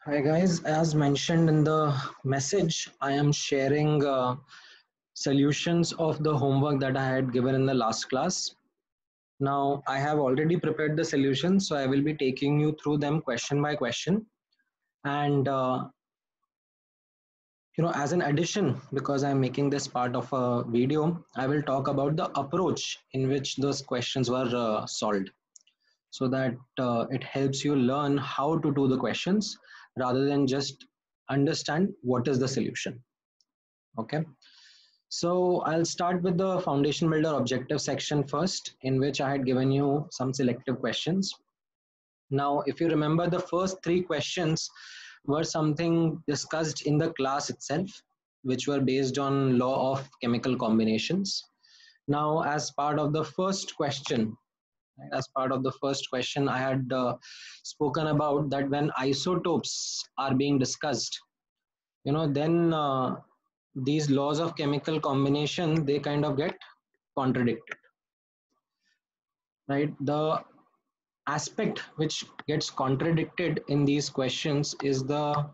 Hi guys, as mentioned in the message, I am sharing solutions of the homework that I had given in the last class. Now, I have already prepared the solutions, so I will be taking you through them question by question. And as an addition, because I'm making this part of a video, I will talk about the approach in which those questions were solved, so that it helps you learn how to do the questions rather than just understand what is the solution. Okay. So I'll start with the foundation builder objective section first, in which I had given you some selective questions. Now, if you remember, the first three questions were something discussed in the class itself, which were based on law of chemical combinations. Now, as part of the first question, I had spoken about that when isotopes are being discussed, then these laws of chemical combination, they kind of get contradicted, right? The aspect which gets contradicted in these questions is the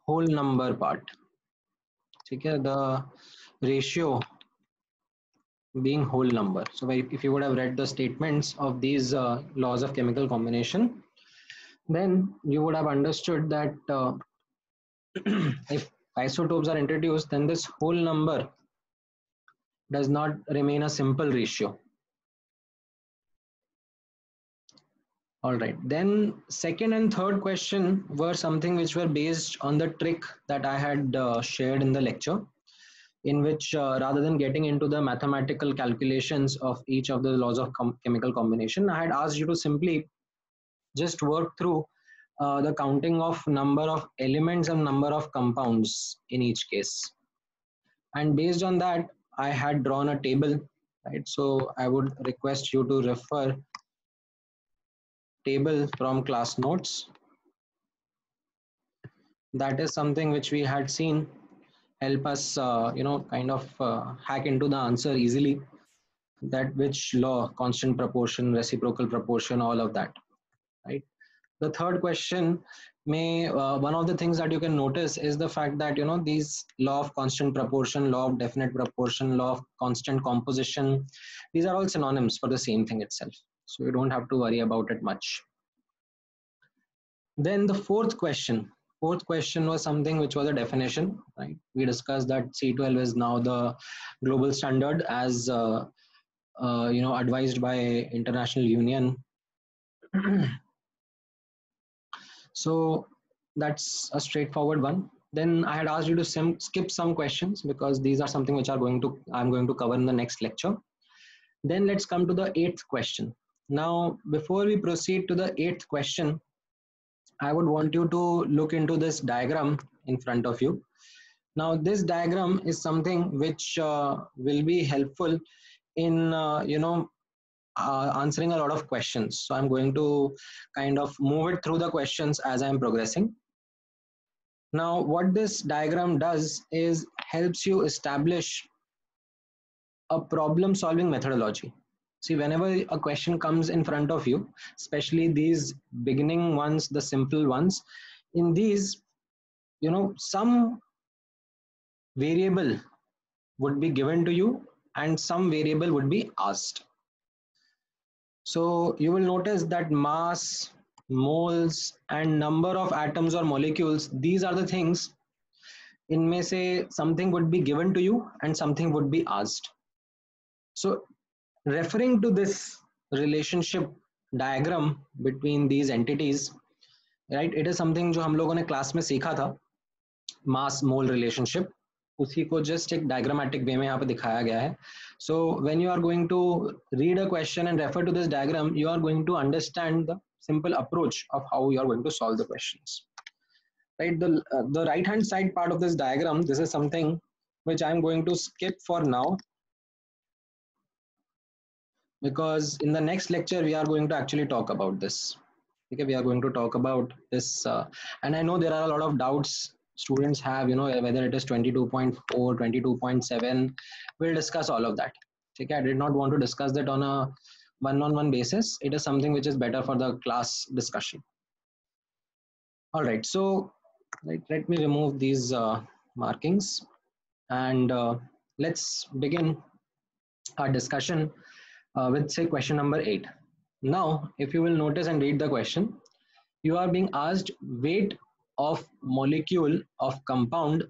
whole number part. Okay, the ratio being whole number. So if you would have read the statements of these laws of chemical combination, then you would have understood that if isotopes are introduced, then this whole number does not remain a simple ratio. All right. Then second and third question were something which were based on the trick that I had shared in the lecture, in which rather than getting into the mathematical calculations of each of the laws of chemical combination, I had asked you to simply just work through the counting of number of elements and number of compounds in each case. And based on that, I had drawn a table, right? So I would request you to refer table from class notes. That is something which we had seen help us kind of hack into the answer easily, that which law, constant proportion, reciprocal proportion, all of that, right? The third question may one of the things that you can notice is the fact that these law of constant proportion, law of definite proportion, law of constant composition, these are all synonyms for the same thing itself, so you don't have to worry about it much. Then the fourth question was something which was a definition, right? We discussed that C12 is now the global standard as advised by International Union. So that's a straightforward one. Then I had asked you to skip some questions because these are something which I'm going to cover in the next lecture. Then let's come to the eighth question. Now, before we proceed to the eighth question, I would want you to look into this diagram in front of you. Now, this diagram is something which will be helpful in answering a lot of questions. So I'm going to kind of move it through the questions as I'm progressing. Now, what this diagram does is helps you establish a problem solving methodology. See, whenever a question comes in front of you, especially these beginning ones, the simple ones, in these, some variable would be given to you and some variable would be asked. So you will notice that mass, moles, and number of atoms or molecules, these are the things in may say something would be given to you and something would be asked. So referring to this relationship diagram between these entities, right, it is something जो हम लोगों ने class में सीखा था, mass mole relationship, उसी को just एक diagrammatic way में यहाँ पे दिखाया गया है. So when you are going to read a question and refer to this diagram, you are going to understand the simple approach of how you are going to solve the questions. Right, the right hand side part of this diagram, this is something which I'm going to skip for now, because in the next lecture we are going to actually talk about this. Okay, we are going to talk about this, and I know there are a lot of doubts students have, whether it is 22.4, 22.7. We'll discuss all of that. Okay, I did not want to discuss that on a one-on-one basis. It is something which is better for the class discussion. All right, so let me remove these markings and let's begin our discussion with say question number 8. Now, if you will notice and read the question, you are being asked weight of molecule of compound,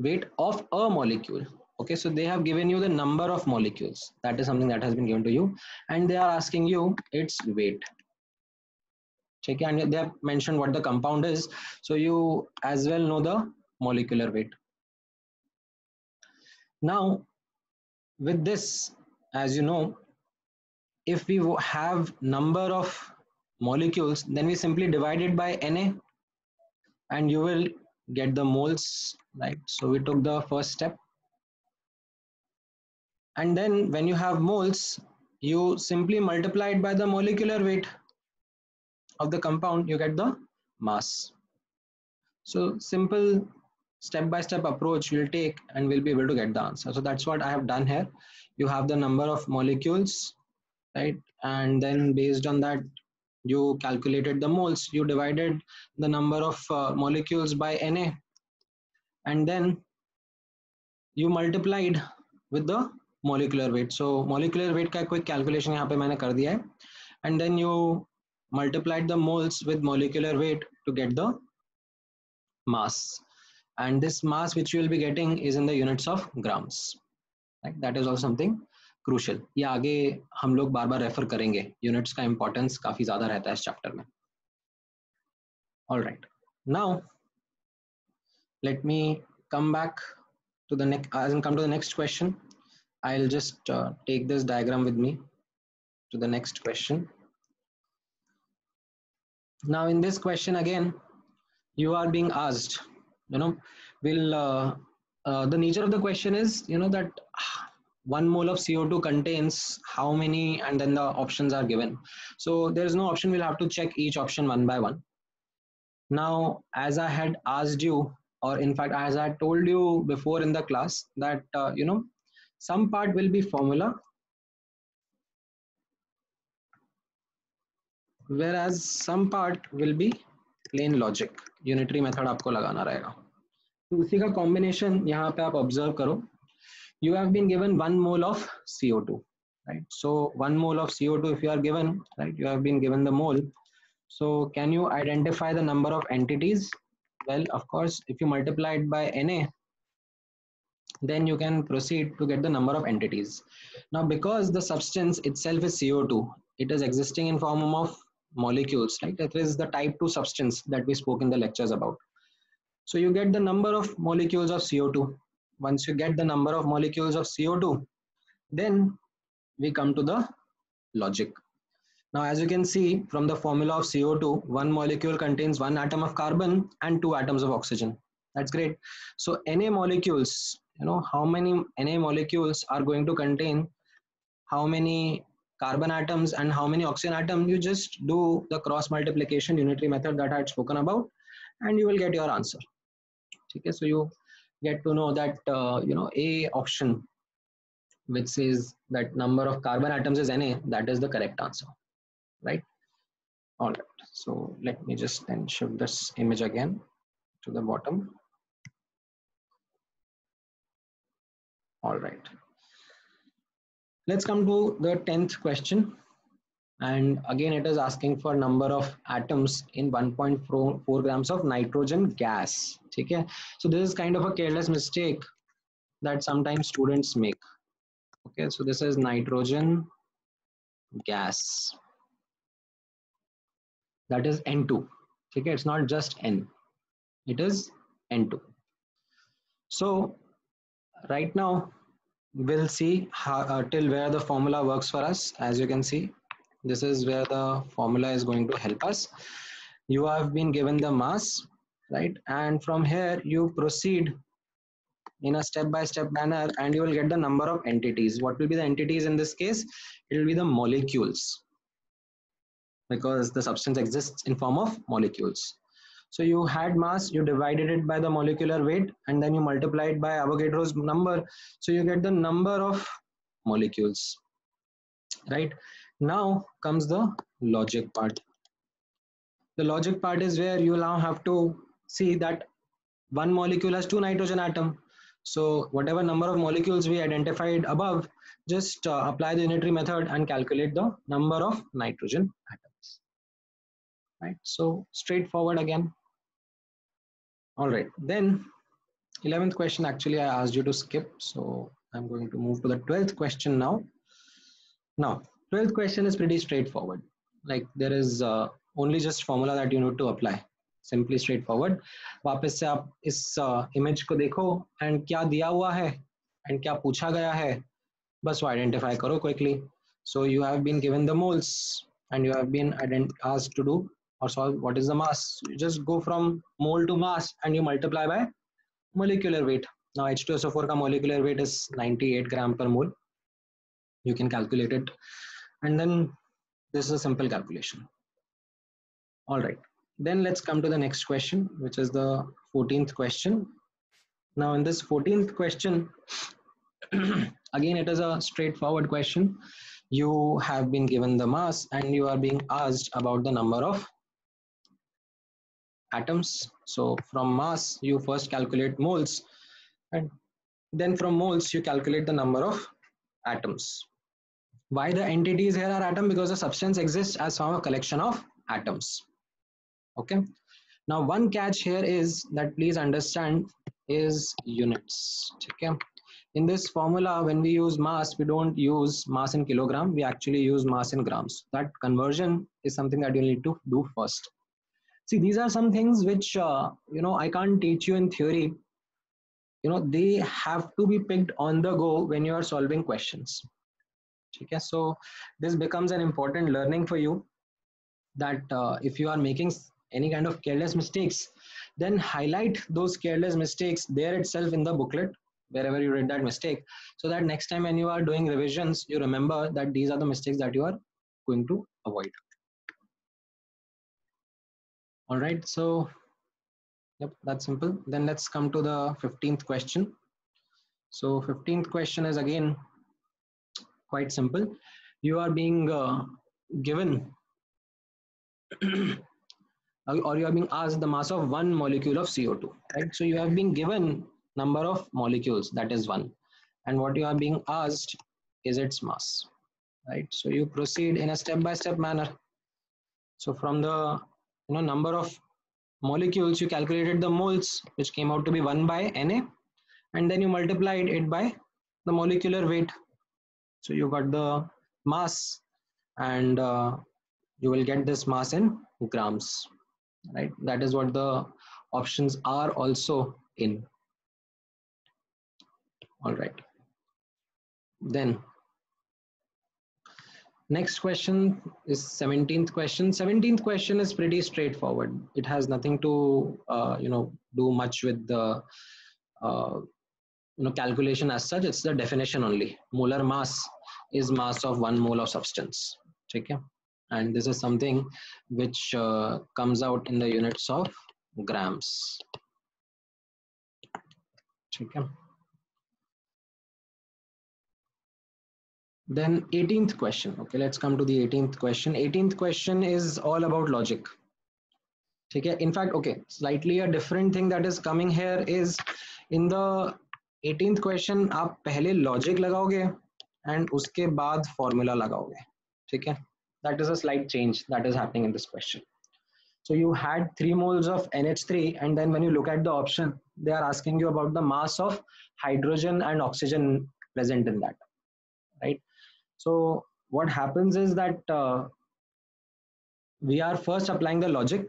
weight of a molecule. Okay, so they have given you the number of molecules. That is something that has been given to you, and they are asking you its weight. Okay, and they have mentioned what the compound is, so you as well know the molecular weight. Now, with this, as you know, if we have number of molecules, then we simply divide it by Na and you will get the moles, right? So we took the first step. And then when you have moles, you simply multiply it by the molecular weight of the compound, you get the mass. So simple step-by-step approach we'll take and we'll be able to get the answer. So that's what I have done here. You have the number of molecules, right? And then based on that, you calculated the moles, you divided the number of molecules by Na, and then you multiplied with the molecular weight. So molecular weight का quick calculation यहाँ पे मैंने कर दिया है, and then you multiplied the moles with molecular weight to get the mass, and this mass which you will be getting is in the units of grams. Right? That is also something crucial. ये आगे हम लोग बार बार refer करेंगे, units का importance काफी ज्यादा रहता है इस चैप्टर में. All right, now let me come back to the next, as in come to the next question. I'll just take this diagram with me to the next question. Now in this question again, you are being asked, will the nature of the question is, that 1 mole of CO2 contains how many, and then the options are given. So there is no option, we'll have to check each option one by one. Now, as I had asked you, or in fact, as I told you before in the class, that, some part will be formula, whereas some part will be plain logic. Unitary method आपको लगाना रहेगा. तो उसी का combination यहाँ पे आप observe करो. You have been given 1 mole of CO2, right? So 1 mole of CO2, if you are given, right, you have been given the mole. So can you identify the number of entities? Well, of course, if you multiply it by Na, then you can proceed to get the number of entities. Now, because the substance itself is CO2, it is existing in form of molecules, right? That is the type 2 substance that we spoke in the lectures about. So you get the number of molecules of CO2. Once you get the number of molecules of CO2, then we come to the logic. Now, as you can see from the formula of CO2, 1 molecule contains 1 atom of carbon and 2 atoms of oxygen. That's great. So Na molecules, how many Na molecules are going to contain how many carbon atoms and how many oxygen atoms? You just do the cross multiplication unitary method that I had spoken about, and you will get your answer. Okay, so you get to know that A option, which says that number of carbon atoms is Na, that is the correct answer, right? All right, so let me just then shift this image again to the bottom. All right, let's come to the 10th question, and again it is asking for number of atoms in 1.4 grams of nitrogen gas. Okay, so this is kind of a careless mistake that sometimes students make. Okay, so this is nitrogen gas, that is N2. Okay, it's not just N, it is N2. So right now we'll see how, till where the formula works for us. As you can see, this is where the formula is going to help us. You have been given the mass, right? And from here you proceed in a step-by-step manner and you will get the number of entities. What will be the entities in this case? It will be the molecules, because the substance exists in form of molecules. So you had mass, you divided it by the molecular weight, and then you multiply it by Avogadro's number. So you get the number of molecules, right? Now comes the logic part. The logic part is where you now have to see that one molecule has two nitrogen atom. So whatever number of molecules we identified above, just apply the unitary method and calculate the number of nitrogen atoms. Right. So straightforward again. All right. Then 11th question, actually I asked you to skip. So I'm going to move to the 12th question now. Now, 12th question is pretty straightforward. Like there is only just formula that you need to apply. Simply straightforward. वापस से आप इस image को देखो and क्या दिया हुआ है and क्या पूछा गया है बस वो आइडेंटिफाई करो quickly. So you have been given the moles and you have been asked to do or solve what is the mass. You just go from mole to mass and you multiply by molecular weight. Now H2SO4 का molecular weight is 98 gram per mole. You can calculate it, and then this is a simple calculation. All right, then let's come to the next question, which is the 14th question. Now in this 14th question, again it is a straightforward question. You have been given the mass and you are being asked about the number of atoms. So from mass you first calculate moles, and then from moles you calculate the number of atoms. Why the entities here are atom? Because the substance exists as from a collection of atoms. Okay. Now one catch here is that, please understand, is units. Okay. In this formula, when we use mass, we don't use mass in kilogram. We actually use mass in grams. That conversion is something that you need to do first. See, these are some things which I can't teach you in theory. They have to be picked on the go when you are solving questions. Okay, so this becomes an important learning for you, that if you are making any kind of careless mistakes, then highlight those careless mistakes there itself in the booklet wherever you read that mistake, so that next time when you are doing revisions, you remember that these are the mistakes that you are going to avoid. All right, so yep, that's simple. Then let's come to the 15th question. So 15th question is again quite simple. You are being given or you are being asked the mass of one molecule of CO2, right? So you have been given number of molecules, that is one, and what you are being asked is its mass, right? So you proceed in a step-by-step manner. So from the number of molecules, you calculated the moles, which came out to be 1 by Na, and then you multiplied it by the molecular weight. So you got the mass, and you will get this mass in grams, right? That is what the options are also in. All right. Then next question is 17th question. 17th question is pretty straightforward. It has nothing to do much with the calculation as such. It's the definition only. Molar mass is mass of 1 mole of substance. Okay, and this is something which comes out in the units of grams. Okay. Then 18th question. Okay, let's come to the 18th question. 18th question is all about logic. Okay, in fact, okay, slightly a different thing that is coming here is in the 18th question आप पहले logic लगाओगे and उसके बाद formula लगाओगे. ठीक है? That is a slight change that is happening in this question. So you had 3 moles of NH3, and then when you look at the option, they are asking you about the mass of hydrogen and oxygen present in that, right? So what happens is that we are first applying the logic.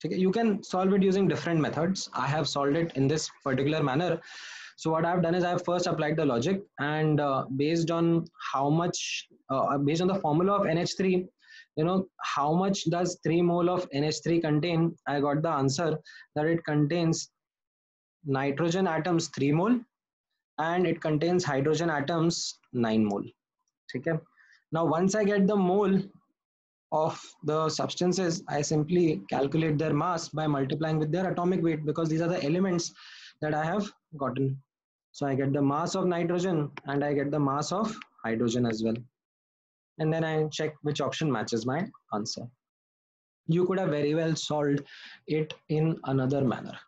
Okay? You can solve it using different methods. I have solved it in this particular manner. So what I've done is I've first applied the logic, and based on how much, based on the formula of NH3, how much does 3 mole of NH3 contain? I got the answer that it contains nitrogen atoms 3 mole and it contains hydrogen atoms 9 mole. Okay? Now once I get the mole of the substances, I simply calculate their mass by multiplying with their atomic weight, because these are the elements that I have gotten. So I get the mass of nitrogen and I get the mass of hydrogen as well. And then I check which option matches my answer. you could have very well solved it in another manner.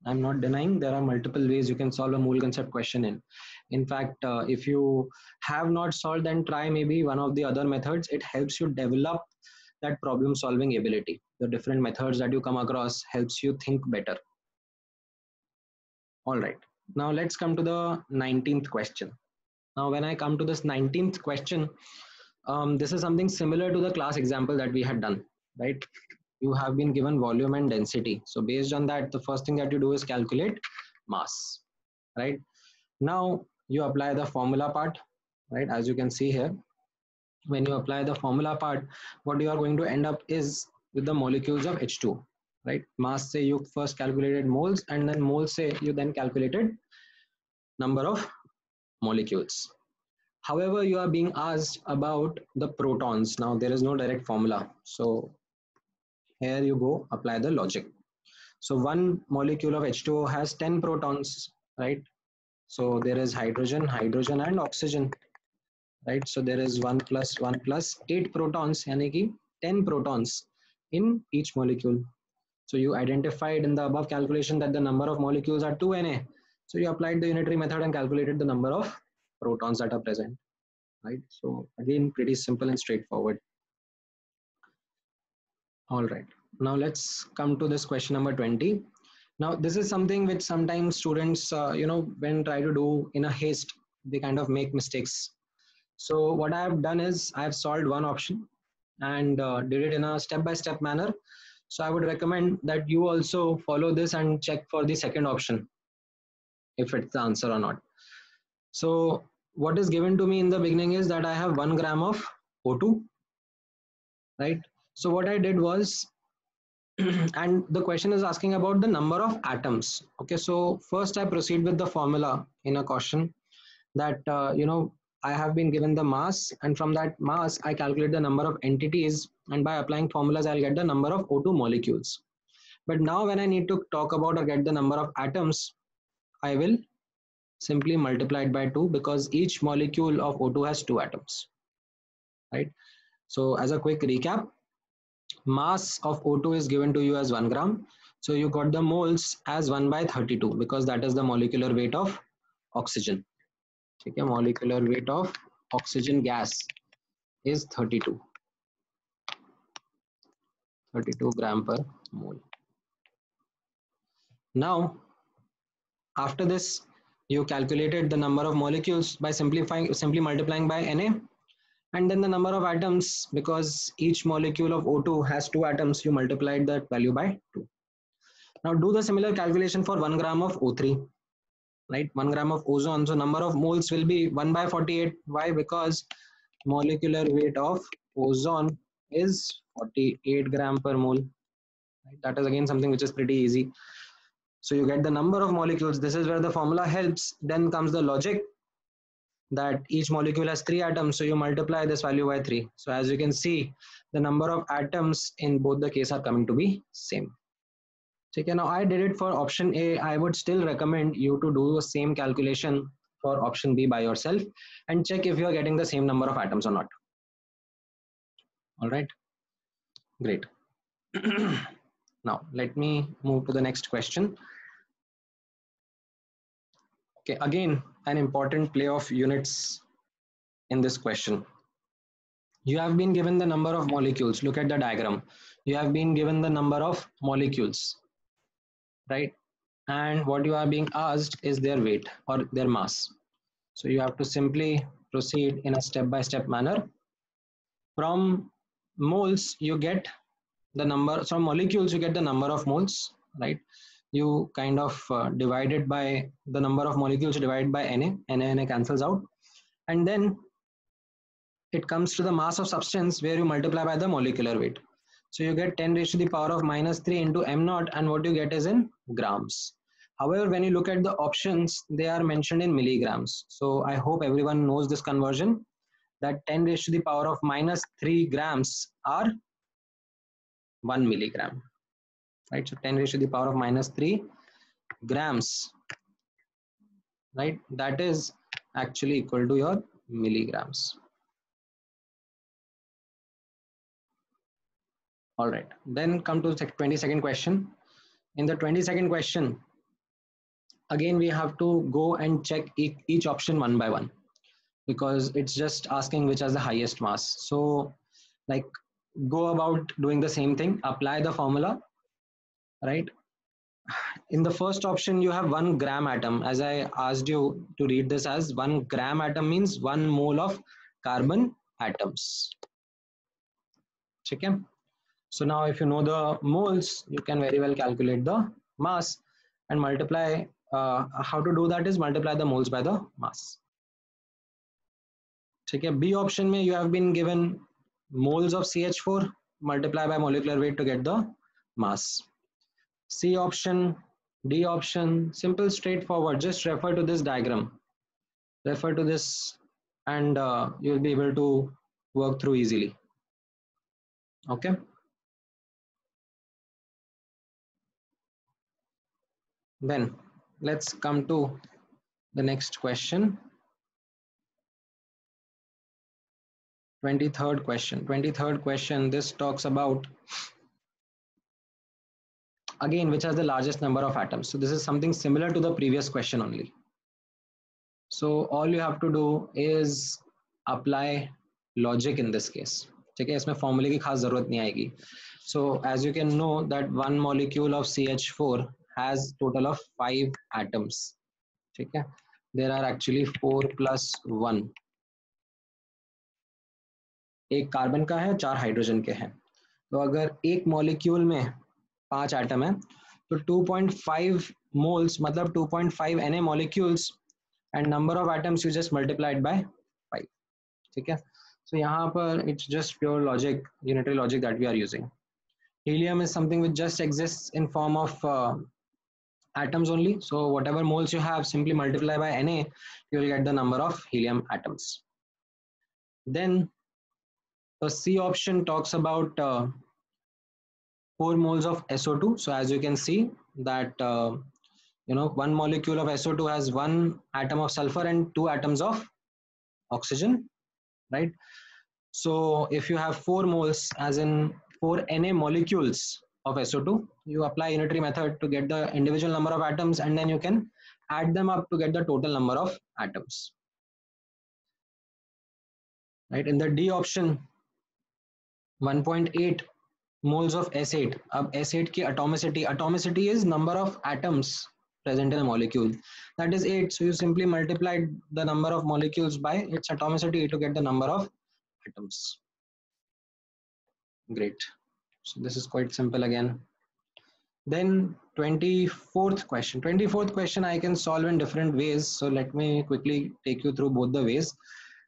I'm not denying there are multiple ways you can solve a mole concept question in. In fact, if you have not solved, then try maybe one of the other methods. It helps you develop that problem solving ability. The different methods that you come across helps you think better. All right. Now let's come to the 19th question. Now, when I come to this 19th question, this is something similar to the class example that we had done, right? You have been given volume and density. So based on that, the first thing that you do is calculate mass, right? Now you apply the formula part, right? As you can see here, when you apply the formula part, what you are going to end up is with the molecules of H2, right? Mass say you first calculated moles, and then moles say you then calculated number of molecules. However, you are being asked about the protons. Now there is no direct formula. So here you go, apply the logic. So one molecule of H2O has 10 protons, right? So there is hydrogen, hydrogen and oxygen, right? So there is 1 plus 8 protons, yani ki 10 protons in each molecule. So you identified in the above calculation that the number of molecules are 2Na. So you applied the unitary method and calculated the number of protons that are present, right? So again, pretty simple and straightforward. All right. Now let's come to this question number 20. Now this is something which sometimes students, when try to do in a haste, they kind of make mistakes. So what I have done is I have solved one option and did it in a step-by-step manner. So I would recommend that you also follow this and check for the second option, if it's the answer or not. So what is given to me in the beginning is that I have 1 gram of O2, right? So what I did was, and the question is asking about the number of atoms. Okay, so first I proceed with the formula in a question that, I have been given the mass, and from that mass, I calculate the number of entities, and by applying formulas, I'll get the number of O2 molecules. But now when I need to talk about or get the number of atoms, I will simply multiply it by 2 because each molecule of O2 has 2 atoms, right? So as a quick recap, mass of O2 is given to you as 1 gram. So you got the moles as 1 by 32 because that is the molecular weight of oxygen. Okay, molecular weight of oxygen gas is 32 gram per mole. Now, after this, you calculated the number of molecules by simply multiplying by Na, and then the number of atoms, because each molecule of O2 has 2 atoms, you multiplied that value by 2. Now do the similar calculation for 1 gram of O3, right? 1 gram of ozone. So number of moles will be 1 by 48. Why? Because molecular weight of ozone is 48 gram per mole. Right? That is again something which is pretty easy. So you get the number of molecules. This is where the formula helps. Then comes the logic that each molecule has 3 atoms. So you multiply this value by 3. So as you can see, the number of atoms in both the case are coming to be same. Okay, now I did it for option A. I would still recommend you to do the same calculation for option B by yourself and check if you are getting the same number of atoms or not. All right, great. Now let me move to the next question. Okay, again, an important play of units in this question. You have been given the number of molecules. Look at the diagram. You have been given the number of molecules, right? And what you are being asked is their weight or their mass. So you have to simply proceed in a step-by-step manner. From moles, you get the number, from molecules, you get the number of moles, right? You kind of divide it by the number of molecules divided by Na cancels out. And then it comes to the mass of substance where you multiply by the molecular weight. So you get 10 raised to the power of minus 3 into m naught, and what you get is in grams. However, when you look at the options, they are mentioned in milligrams. So I hope everyone knows this conversion, that 10 raised to the power of minus 3 grams are 1 milligram, right? So 10 raised to the power of minus 3 grams, right? That is actually equal to your milligrams. All right, then come to the 22nd question. In the 22nd question, again we have to go and check each option one by one, because it's just asking which has the highest mass. So like, go about doing the same thing, apply the formula, right? In the first option you have 1 gram atom. As I asked you to read this as 1 gram atom means 1 mole of carbon atoms. Okay, so now if you know the moles, you can very well calculate the mass and multiply. How to do that is multiply the moles by the mass. Okay, B option mein you have been given moles of CH4, multiply by molecular weight to get the mass. C option, D option, simple, straightforward. Just refer to this diagram, refer to this, and you'll be able to work through easily. Okay. Then let's come to the next question. 23rd question. 23rd question, this talks about, again, which has the largest number of atoms. So this is something similar to the previous question only. So all you have to do is apply logic in this case. ठीक है, इसमें फॉर्मूले की खास जरूरत नहीं आएगी. So as you can know that one molecule of CH4 has total of 5 atoms. ठीक है, there are actually 4 plus 1. एक कार्बन का है, 4 हाइड्रोजन के हैं. तो अगर एक मॉलिक्यूल में 5 एटम है तो 2.5 मोल्स मतलब 2.5 Na molecules and number of atoms you just multiplied by 5. ठीक है, so यहाँ पर it's just pure logic, unitary logic that we are using. Helium is something which just exists in form of atoms only, so whatever moles you have, simply multiply by Na, you will get the number of helium atoms. Then the C option talks about 4 moles of SO2. So as you can see that one molecule of SO2 has 1 atom of sulfur and 2 atoms of oxygen, right? So if you have 4 moles, as in 4 Na molecules of SO2, you apply unitary method to get the individual number of atoms, and then you can add them up to get the total number of atoms, right? In the D option, 1.8 moles of S8. अब S8 की atomicity is number of atoms present in a molecule, that is 8. So you simply multiplied the number of molecules by its atomicity to get the number of atoms. Great. So this is quite simple again. Then 24th question. 24th question I can solve in different ways. So let me quickly take you through both the ways.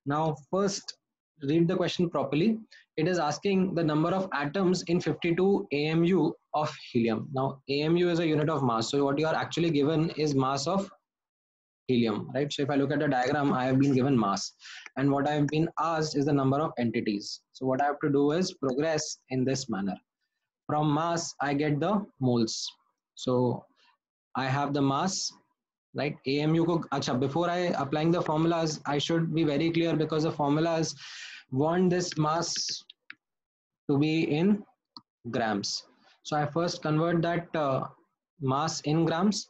Now first, read the question properly. It is asking the number of atoms in 52 AMU of helium. Now AMU is a unit of mass. So what you are actually given is mass of helium, right? So if I look at the diagram, I have been given mass, and what I have been asked is the number of entities. So what I have to do is progress in this manner. From mass, I get the moles. So I have the mass, right? AMU ko, acha, before I applying the formulas, I should be very clear, because the formulas want this mass to be in grams. So I first convert that mass in grams,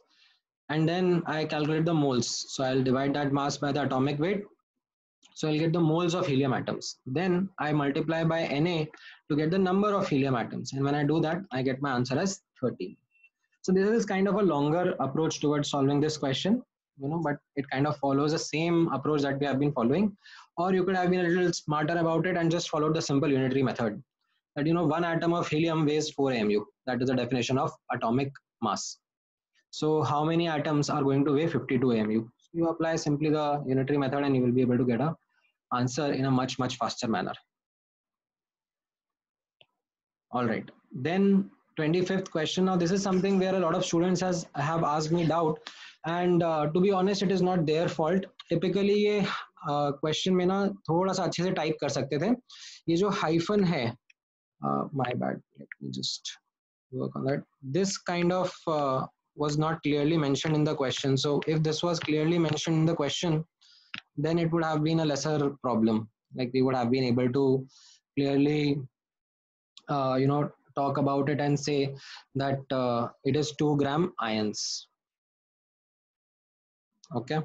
and then I calculate the moles. So I'll divide that mass by the atomic weight. So I'll get the moles of helium atoms. Then I multiply by Na to get the number of helium atoms. And when I do that, I get my answer as 13. So this is kind of a longer approach towards solving this question, but it kind of follows the same approach that we have been following. Or you could have been a little smarter about it and just followed the simple unitary method. That 1 atom of helium weighs 4 AMU. That is the definition of atomic mass. So how many atoms are going to weigh 52 AMU? So you apply simply the unitary method and you will be able to get an answer in a much faster manner. All right. Then 25th question. Now this is something where a lot of students have asked me doubt, and to be honest, it is not their fault. Typically ये question में ना थोड़ा सा अच्छे से type कर सकते थे. ये जो hyphen है, my bad. Let me just work on that. This kind of was not clearly mentioned in the question. So if this was clearly mentioned in the question, then it would have been a lesser problem. Like we would have been able to clearly, talk about it and say that it is 2 gram ions. Okay,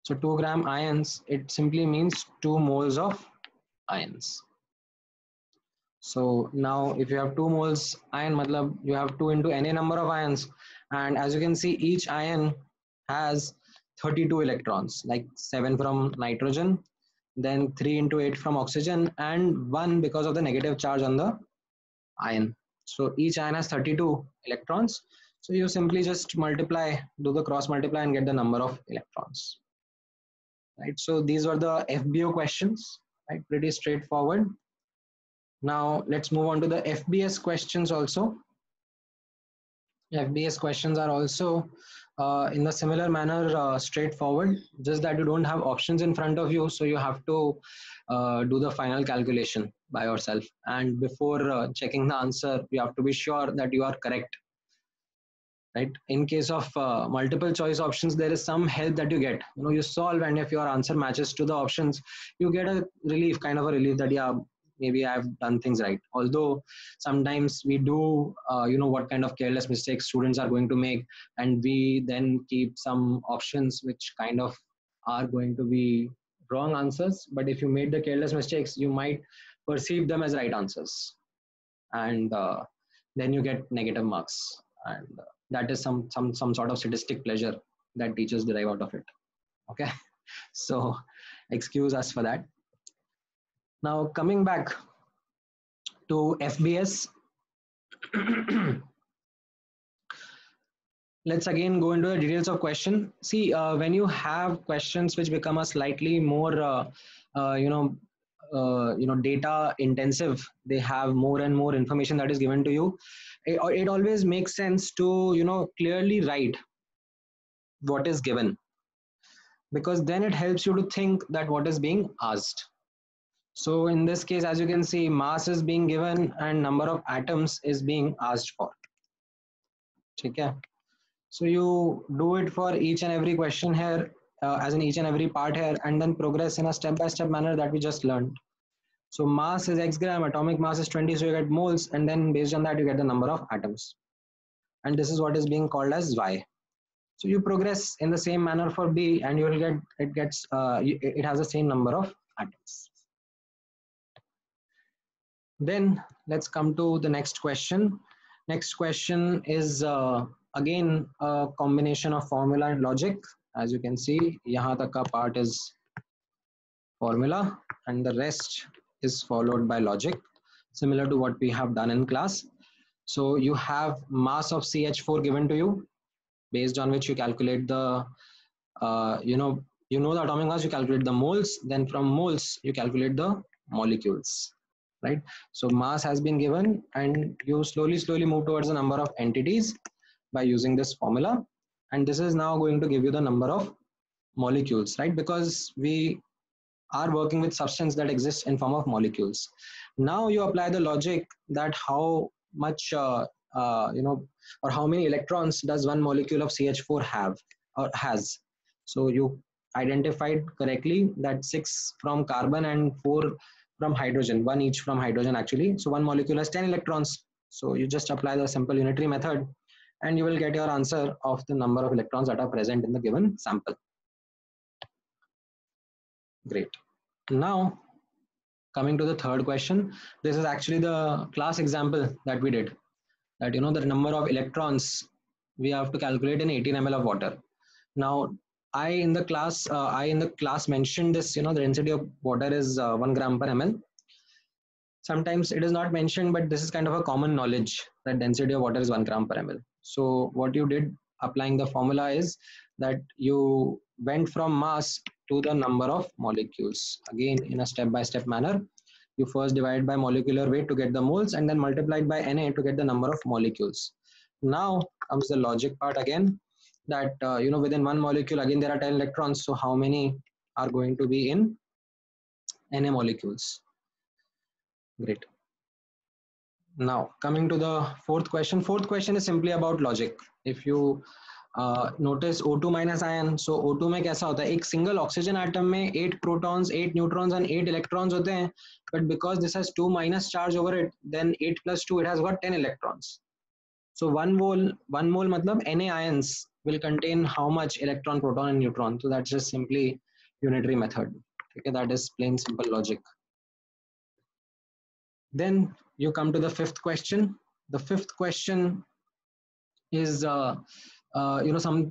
so 2 gram ions, it simply means 2 moles of ions. So now if you have 2 moles ion, matlab you have 2 into any number of ions, and as you can see each ion has 32 electrons, like 7 from nitrogen, then 3 into 8 from oxygen, and 1 because of the negative charge on the ion. So each ion has 32 electrons. So you simply just multiply, do the cross multiply and get the number of electrons. Right. So these were the FBO questions, right? Pretty straightforward. Now let's move on to the FBS questions also. FBS questions are also in the similar manner straightforward, just that you don't have options in front of you, so you have to do the final calculation by yourself, and before checking the answer you have to be sure that you are correct, right? In case of multiple choice options, there is some help that you get, you solve, and if your answer matches to the options, you get a relief, kind of a relief that yeah, maybe I've done things right. Although sometimes we do what kind of careless mistakes students are going to make, and we then keep some options which kind of are going to be wrong answers, but if you made the careless mistakes, you might perceive them as right answers, and then you get negative marks, and that is some sort of sadistic pleasure that teachers derive out of it. Okay, so excuse us for that. Now coming back to FBS, let's again go into the details of question. See, when you have questions which become a slightly more data intensive, they have more and more information that is given to you. It always makes sense to clearly write what is given, because then it helps you to think that what is being asked. So in this case, as you can see, mass is being given and number of atoms is being asked for. Okay, so you do it for each and every question here, as in each and every part here, and then progress in a step-by-step manner that we just learned. So mass is x gram, atomic mass is 20, so you get moles, and then based on that you get the number of atoms, and this is what is being called as Y. So you progress in the same manner for B, and you will get it has the same number of atoms. Then let's come to the next question. Next question is again a combination of formula and logic. As you can see, yahan tak ka part is formula and the rest is followed by logic, similar to what we have done in class. So you have mass of CH4 given to you, based on which you calculate the the atomic mass, you calculate the moles, then from moles you calculate the molecules, right? So mass has been given, and you slowly move towards the number of entities by using this formula, and this is now going to give you the number of molecules, right? Because we are working with substance that exists in form of molecules. Now you apply the logic that how much or how many electrons does one molecule of CH4 have or has. So you identified correctly that 6 from carbon and 4 from hydrogen, one each from hydrogen actually. So one molecule has 10 electrons. So you just apply the simple unitary method and you will get your answer of the number of electrons that are present in the given sample. Great. Now coming to the third question, this is actually the class example that we did, that the number of electrons we have to calculate in 18 ml of water. Now I in the class mentioned this, the density of water is 1 gram per ml. Sometimes it is not mentioned, but this is kind of a common knowledge that density of water is 1 gram per ml. So what you did applying the formula is that you went from mass to the number of molecules, again in a step-by-step manner. You first divide by molecular weight to get the moles, and then multiplied by Na to get the number of molecules. Now comes the logic part again, that within one molecule again there are 10 electrons, so how many are going to be in Na molecules? Great. Now coming to the fourth question. Fourth question is simply about logic. If you notice O2 minus ion. So O2 में कैसा होता है, एक single oxygen atom में 8 protons, 8 neutrons and 8 electrons होते हैं, but because this has 2 minus charge over it, then 8 plus 2 it has got 10 electrons. So one mole matlab Na ions will contain how much electron, proton and neutron. So that's just simply unitary method. Okay, that is plain simple logic. Then you come to the fifth question. The fifth question is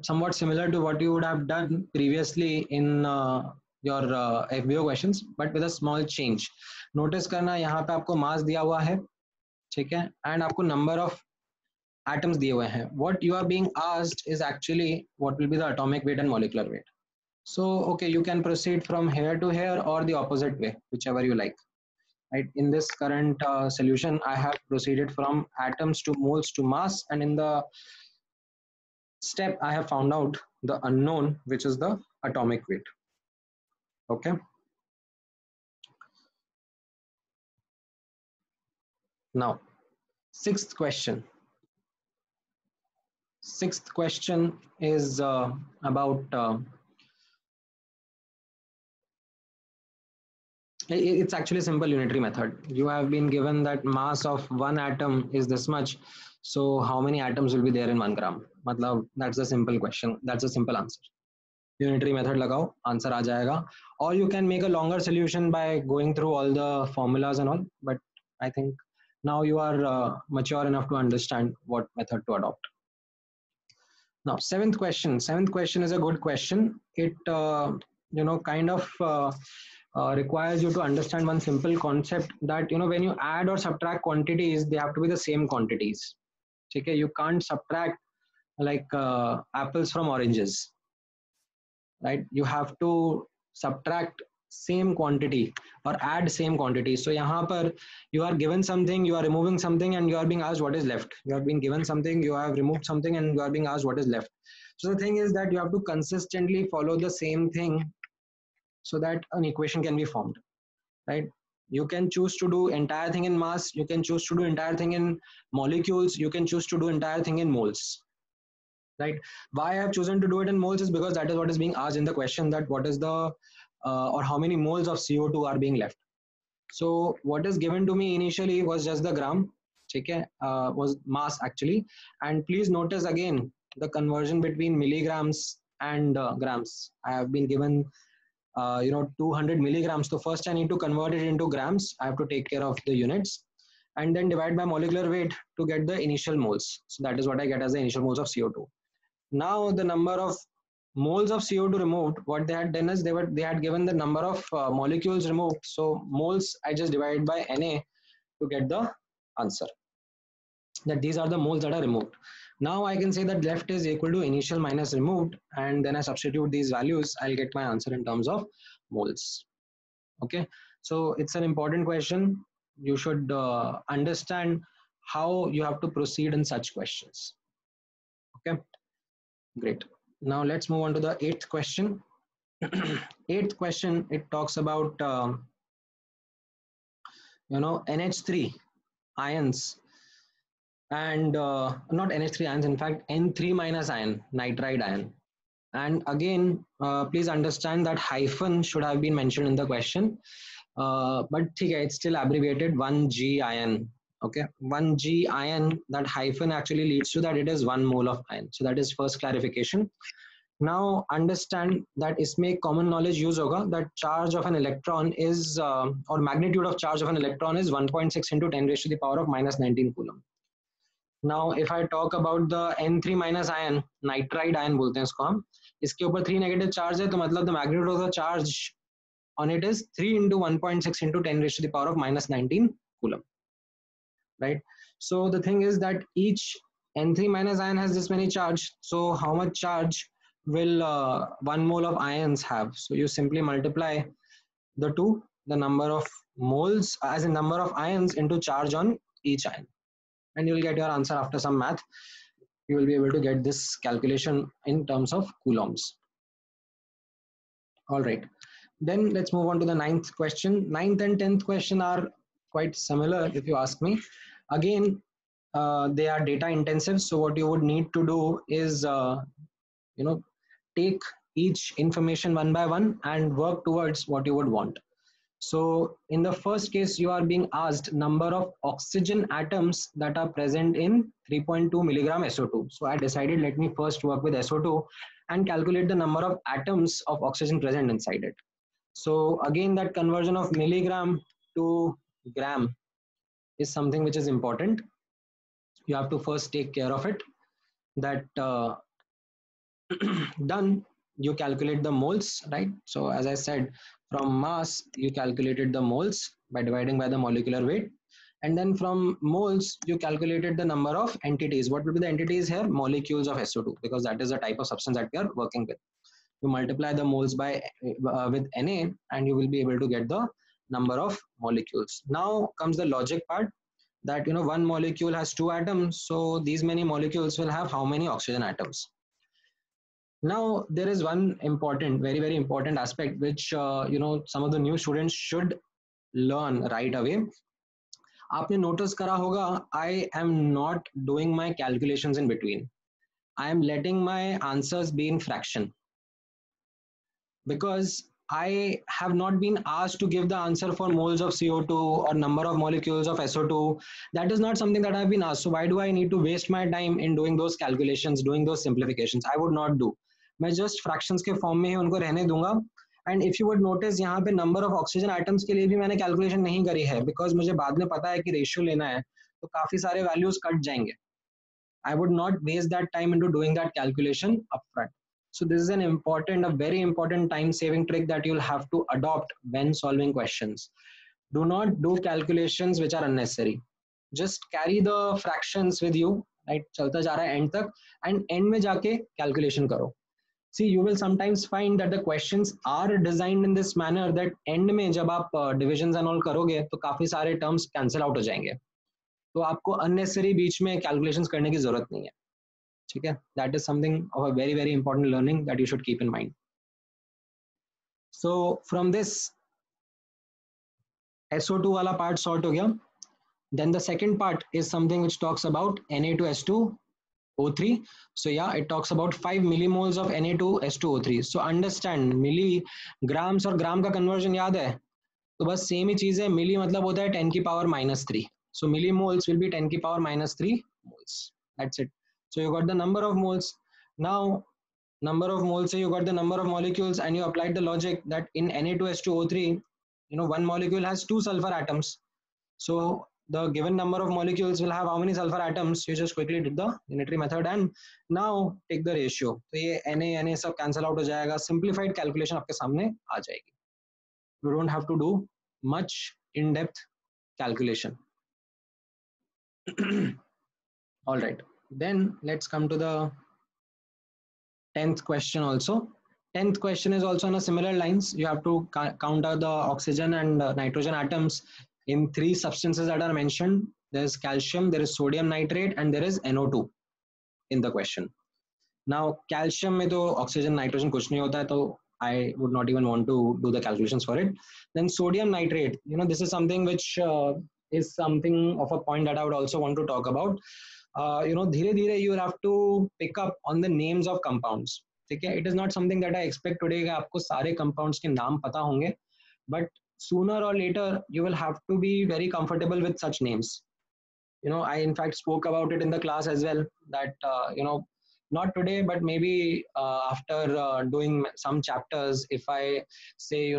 somewhat similar to what you would have done previously in your FBO questions, but with a small change. Notice करना, यहाँ पे आपको mass दिया हुआ है, ठीक है, and आपको number of atoms दिए हुए हैं. What you are being asked is actually what will be the atomic weight and molecular weight. So okay, you can proceed from here to here or the opposite way, whichever you like. Right, in this current solution I have proceeded from atoms to moles to mass, and in the step I have found out the unknown, which is the atomic weight. Okay, now sixth question is about it's actually a simple unitary method. You have been given that mass of one atom is this much, so how many atoms will be there in 1 gram? Matlab, that's a simple question, that's a simple answer. Unitary method लगाओ, answer आ जाएगा. Or you can make a longer solution by going through all the formulas and all, but I think now you are mature enough to understand what method to adopt. Now seventh question is a good question. It kind of requires you to understand one simple concept, that when you add or subtract quantities, they have to be the same quantities. Okay, you can't subtract like apples from oranges, right? You have to subtract same quantity or add same quantity. So यहाँ पर you are given something, you are removing something, and you are being asked what is left. You have been given something, you have removed something, and you are being asked what is left. So the thing is that you have to consistently follow the same thing so that an equation can be formed, right? You can choose to do entire thing in mass, you can choose to do entire thing in molecules, you can choose to do entire thing in moles, right? Why I have chosen to do it in moles is because that is what is being asked in the question, that what is the or how many moles of CO2 are being left. So what is given to me initially was just the gram, okay, was mass actually. And please notice again the conversion between milligrams and grams. I have been given 200 milligrams. So first I need to convert it into grams. I have to take care of the units and then divide by molecular weight to get the initial moles. So that is what I get as the initial moles of CO2. Now the number of moles of CO2 removed, what they had done is they had given the number of molecules removed. So moles I just divide by Na to get the answer, that these are the moles that are removed. Now I can say that left is equal to initial minus removed, and then I substitute these values, I'll get my answer in terms of moles. Okay, so it's an important question. You should understand how you have to proceed in such questions. Okay, great. Now let's move on to the eighth question. Eighth question, it talks about NH3 ions, and not NH3 ions, in fact N3 minus ion, nitride ion. And again, please understand that hyphen should have been mentioned in the question, but it's still abbreviated 1G ion. Okay, 1G ion, that hyphen actually leads to that it is 1 mole of ion. So that is first clarification. Now understand that इसमें common knowledge use होगा that charge of an electron is or magnitude of charge of an electron is 1.6 into 10 raised to the power of minus 19 coulomb. Now if I talk about the N3 minus ion, nitride ion बोलते हैं इसको हम, इसके ऊपर 3 negative charge है, तो मतलब the magnitude of the charge on it is 3 into 1.6 into 10 raised to the power of minus 19 coulomb, right? So the thing is that each N3 minus ion has this many charge. So how much charge will 1 mole of ions have? So you simply multiply the two, the number of moles as a number of ions into charge on each ion, and you will get your answer after some math. You will be able to get this calculation in terms of coulombs. All right, then let's move on to the ninth question. Ninth and 10th question are quite similar if you ask me. Again, they are data intensive, so what you would need to do is take each information one by one and work towards what you would want. So in the first case, you are being asked number of oxygen atoms that are present in 3.2 milligram SO2. So I decided, let me first work with SO2 and calculate the number of atoms of oxygen present inside it. So again, that conversion of milligram to gram is something which is important. You have to first take care of it. That done, you calculate the moles, right? So as I said, from mass, you calculated the moles by dividing by the molecular weight. And then from moles, you calculated the number of entities. What will be the entities here? Molecules of SO2, because that is the type of substance that we are working with. You multiply the moles by with Na, and you will be able to get the number of molecules. Now comes the logic part, that one molecule has 2 atoms, so these many molecules will have how many oxygen atoms. Now there is one important, very very important aspect which some of the new students should learn right away. आपने notice करा होगा, I am not doing my calculations in between. I am letting my answers be in fraction, because I have not been asked to give the answer for moles of CO2 or number of molecules of SO2. That is not something that I've been asked. So why do I need to waste my time in doing those calculations, doing those simplifications? I would not do. मैं just fractions के form में ही उनको रहने दूंगा. And if you would notice, यहाँ पे number of oxygen atoms के लिए भी मैंने calculation नहीं करी है, because मुझे बाद में पता है कि ratio लेना है, तो काफी सारे values कट जाएंगे. I would not waste that time into doing that calculation upfront. So this is an important, a very important time saving trick that you'll have to adopt when solving questions. Do not do calculations which are unnecessary. Just carry the fractions with you, right? चलता जा रहा है end तक, and end में जाके calculation करो. See, you will sometimes find that the questions are designed in this manner that end में जब आप divisions and all करोगे तो काफी सारे terms cancel out हो जाएंगे. तो आपको unnecessary बीच में calculations करने की जरूरत नहीं है. ठीक है? That is something of a very very important learning that you should keep in mind. So from this, SO2 वाला part sort हो गया. Then the second part is something which talks about Na2S2O3. So yeah, it talks about 5 millimoles of Na2S2O3. So understand, milligrams और gram का conversion याद है? तो बस same ही चीज है. Milli मतलब होता है 10 की power -3. So millimoles will be 10 की power -3 moles. That's it. So you got the number of moles. Now, number of moles, so you got the number of molecules, and you applied the logic that in Na2S2O3, one molecule has 2 sulfur atoms. So the given number of molecules will have how many sulfur atoms? You just quickly did the unitary method and now take the ratio. So ये Na सब cancel out हो जाएगा. Simplified calculation आपके सामने आ जाएगी. You don't have to do much in-depth calculation. All right. Then let's come to the 10th question also. 10th question is also on a similar lines. You have to count out the oxygen and nitrogen atoms in 3 substances that are mentioned. There is calcium, there is sodium nitrate, and there is NO2 in the question. Now, calcium में तो oxygen, nitrogen कुछ नहीं होता है, तो I would not even want to do the calculations for it. Then sodium nitrate, this is something which is something of a point that I would also want to talk about. धीरे धीरे you will have to pick up on the names of compounds. ठीक है? It is not something that I expect today कि आपको सारे compounds के नाम पता होंगे, but sooner or later you will have to be very comfortable with such names. I in fact spoke about it in the class as well, that not today, but maybe after doing some chapters, if I say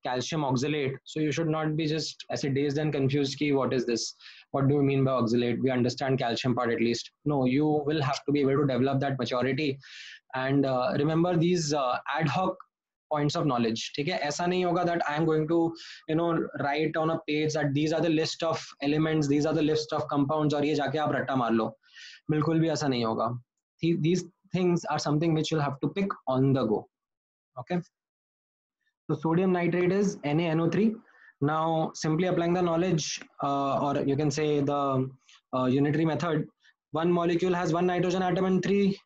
calcium oxalate, so you should not be just as a dazed and confused ki what is this, what do you mean by oxalate? We understand calcium part at least. No, you will have to be able to develop that maturity and remember these ad hoc points of knowledge. ठीक है? ऐसा नहीं होगा that I am going to write on a page that these are the list of elements, these are the list of compounds और ये जाके आप रट्टा मार लो. बिल्कुल भी ऐसा नहीं होगा. These things are something which you'll have to pick on the go. Okay. So sodium nitrate is NaNO3. Now simply applying the knowledge or you can say the unitary method, one molecule has 1 nitrogen atom and 3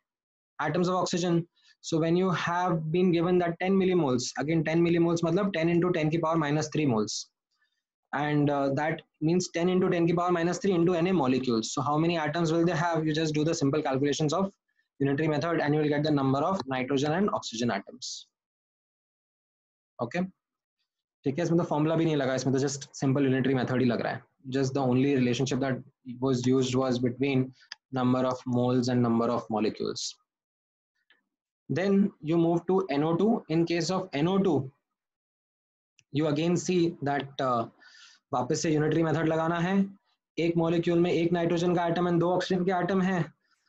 atoms of oxygen. So when you have been given that 10 millimoles, again 10 millimoles matlab 10 into 10 की power -3 moles. And that means 10 into 10 की power -3 into Na molecules. So how many atoms will they have? You just do the simple calculations of unitary method, and you will get the number of nitrogen and oxygen atoms. Okay, ठीक है, इसमें तो formula भी नहीं लगा, इसमें तो just simple unitary method ही लग रहा है. Just the only relationship that was used was between number of moles and number of molecules. Then you move to NO2. In case of NO2, you again see that वापस से unitary method लगाना है. एक molecule में एक nitrogen का atom and दो oxygen के एटम है.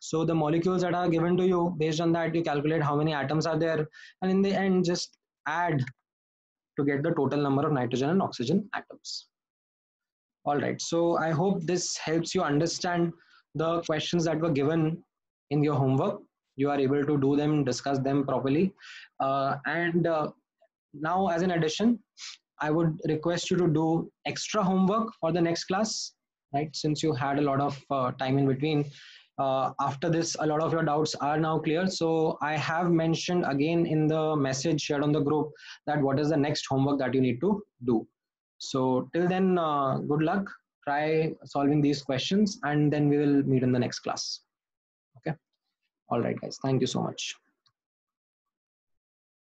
So the molecules that are given to you, based on that you calculate how many atoms are there, and in the end just add to get the total number of nitrogen and oxygen atoms. All right, so I hope this helps you understand the questions that were given in your homework. You are able to do them, discuss them properly, and now as an addition, I would request you to do extra homework for the next class, right? Since you had a lot of time in between. After this, a lot of your doubts are now clear. So I have mentioned again in the message shared on the group that what is the next homework that you need to do. So till then, good luck. Try solving these questions, and then we will meet in the next class. Okay. All right, guys. Thank you so much.